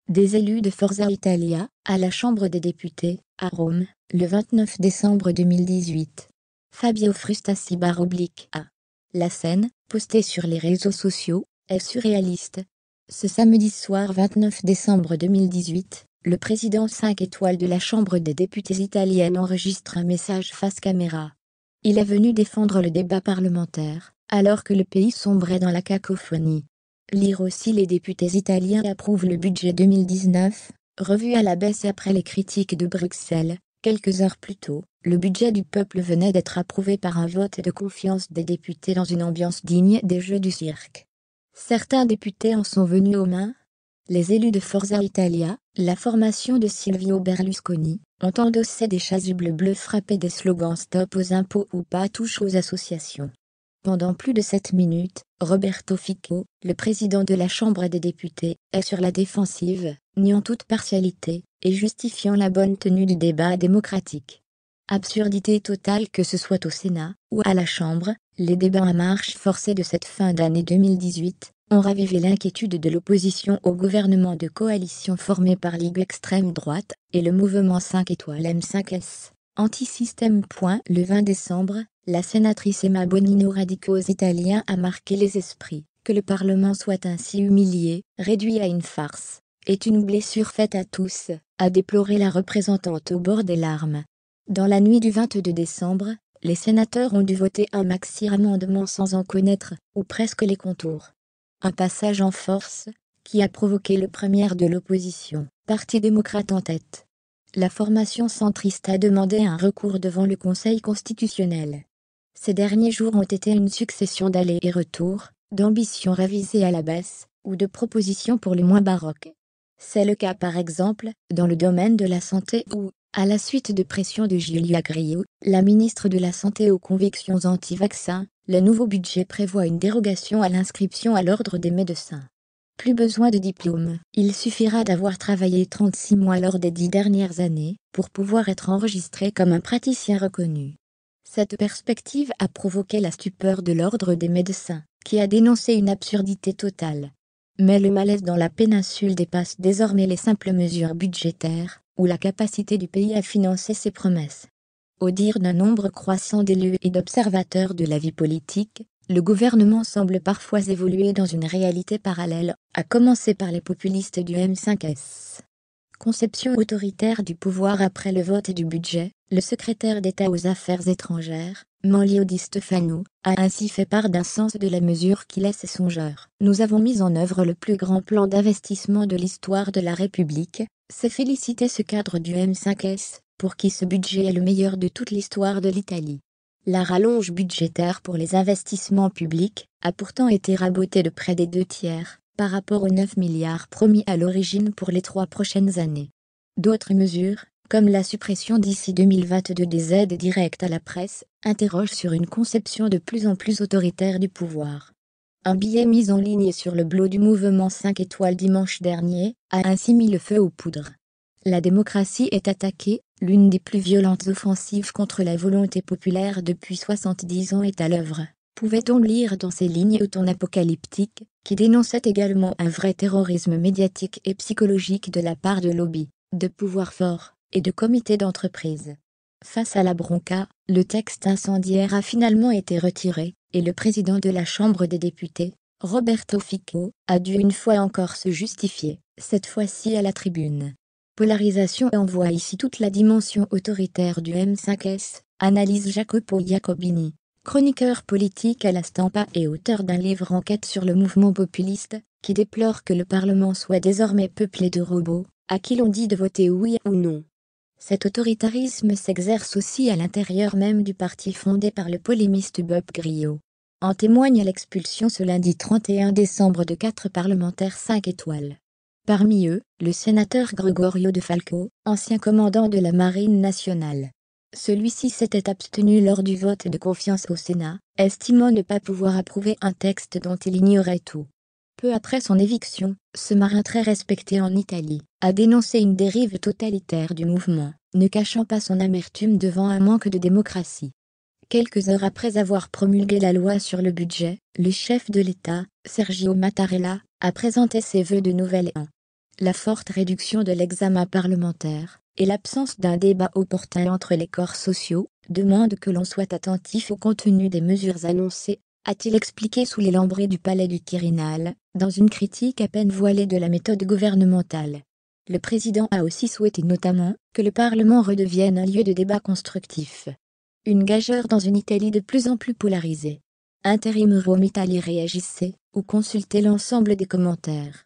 Des élus de Forza Italia, à la Chambre des députés, à Rome, le 29 décembre 2018. Fabio Frustasi /A. La scène, postée sur les réseaux sociaux, est surréaliste. Ce samedi soir 29 décembre 2018, le président 5 étoiles de la Chambre des députés italienne enregistre un message face caméra. Il est venu défendre le débat parlementaire, alors que le pays sombrait dans la cacophonie. Lire aussi: les députés italiens approuvent le budget 2019, revu à la baisse après les critiques de Bruxelles. Quelques heures plus tôt, le budget du peuple venait d'être approuvé par un vote de confiance des députés dans une ambiance digne des jeux du cirque. Certains députés en sont venus aux mains. Les élus de Forza Italia, la formation de Silvio Berlusconi, ont endossé des chasubles bleus frappés des slogans Stop aux impôts ou Pas touche aux associations. Pendant plus de 7 minutes, Roberto Fico, le président de la Chambre des députés, est sur la défensive, niant toute partialité, et justifiant la bonne tenue du débat démocratique. Absurdité totale que ce soit au Sénat, ou à la Chambre, les débats à marche forcée de cette fin d'année 2018, ont ravivé l'inquiétude de l'opposition au gouvernement de coalition formé par Ligue extrême droite, et le mouvement 5 étoiles M5S. Anti-système. Le 20 décembre, la sénatrice Emma Bonino radicaux italiens a marqué les esprits. Que le Parlement soit ainsi humilié, réduit à une farce, est une blessure faite à tous, a déploré la représentante au bord des larmes. Dans la nuit du 22 décembre, les sénateurs ont dû voter un maxi-amendement sans en connaître, ou presque les contours. Un passage en force, qui a provoqué le premier de l'opposition, Parti démocrate en tête. La formation centriste a demandé un recours devant le Conseil constitutionnel. Ces derniers jours ont été une succession d'allers et retours, d'ambitions révisées à la baisse, ou de propositions pour le moins baroques. C'est le cas par exemple, dans le domaine de la santé où, à la suite de pressions de Giulia Grillo, la ministre de la Santé aux convictions anti-vaccins, le nouveau budget prévoit une dérogation à l'inscription à l'ordre des médecins. Plus besoin de diplôme, il suffira d'avoir travaillé 36 mois lors des 10 dernières années, pour pouvoir être enregistré comme un praticien reconnu. Cette perspective a provoqué la stupeur de l'ordre des médecins, qui a dénoncé une absurdité totale. Mais le malaise dans la péninsule dépasse désormais les simples mesures budgétaires, ou la capacité du pays à financer ses promesses. Au dire d'un nombre croissant d'élus et d'observateurs de la vie politique, le gouvernement semble parfois évoluer dans une réalité parallèle, à commencer par les populistes du M5S. Conception autoritaire du pouvoir. Après le vote du budget, le secrétaire d'État aux Affaires étrangères, Manlio Di Stefano, a ainsi fait part d'un sens de la mesure qui laisse songeur. Nous avons mis en œuvre le plus grand plan d'investissement de l'histoire de la République, s'est félicité ce cadre du M5S, pour qui ce budget est le meilleur de toute l'histoire de l'Italie. La rallonge budgétaire pour les investissements publics a pourtant été rabotée de près des 2/3, par rapport aux 9 milliards promis à l'origine pour les 3 prochaines années. D'autres mesures, comme la suppression d'ici 2022 des aides directes à la presse, interrogent sur une conception de plus en plus autoritaire du pouvoir. Un billet mis en ligne sur le blog du mouvement 5 étoiles dimanche dernier, a ainsi mis le feu aux poudres. La démocratie est attaquée, l'une des plus violentes offensives contre la volonté populaire depuis 70 ans est à l'œuvre. Pouvait-on lire dans ces lignes au ton apocalyptique, qui dénonçait également un vrai terrorisme médiatique et psychologique de la part de lobbies, de pouvoirs forts, et de comités d'entreprise. Face à la bronca, le texte incendiaire a finalement été retiré, et le président de la Chambre des députés, Roberto Fico, a dû une fois encore se justifier, cette fois-ci à la tribune. Polarisation envoie ici toute la dimension autoritaire du M5S, analyse Jacopo Jacobini, chroniqueur politique à la Stampa et auteur d'un livre enquête sur le mouvement populiste, qui déplore que le Parlement soit désormais peuplé de robots, à qui l'on dit de voter oui ou non. Cet autoritarisme s'exerce aussi à l'intérieur même du parti fondé par le polémiste Bob Grillo. En témoigne l'expulsion ce lundi 31 décembre de 4 parlementaires 5 étoiles. Parmi eux, le sénateur Gregorio De Falco, ancien commandant de la Marine nationale. Celui-ci s'était abstenu lors du vote de confiance au Sénat, estimant ne pas pouvoir approuver un texte dont il ignorait tout. Peu après son éviction, ce marin très respecté en Italie, a dénoncé une dérive totalitaire du mouvement, ne cachant pas son amertume devant un manque de démocratie. Quelques heures après avoir promulgué la loi sur le budget, le chef de l'État, Sergio Mattarella, a présenté ses vœux de nouvel an. la forte réduction de l'examen parlementaire et l'absence d'un débat opportun entre les corps sociaux demandent que l'on soit attentif au contenu des mesures annoncées, a-t-il expliqué sous les lambris du palais du Quirinal, dans une critique à peine voilée de la méthode gouvernementale. Le président a aussi souhaité notamment que le Parlement redevienne un lieu de débat constructif. Une gageure dans une Italie de plus en plus polarisée. Interimus Rome Italie réagissait ou consultait l'ensemble des commentaires.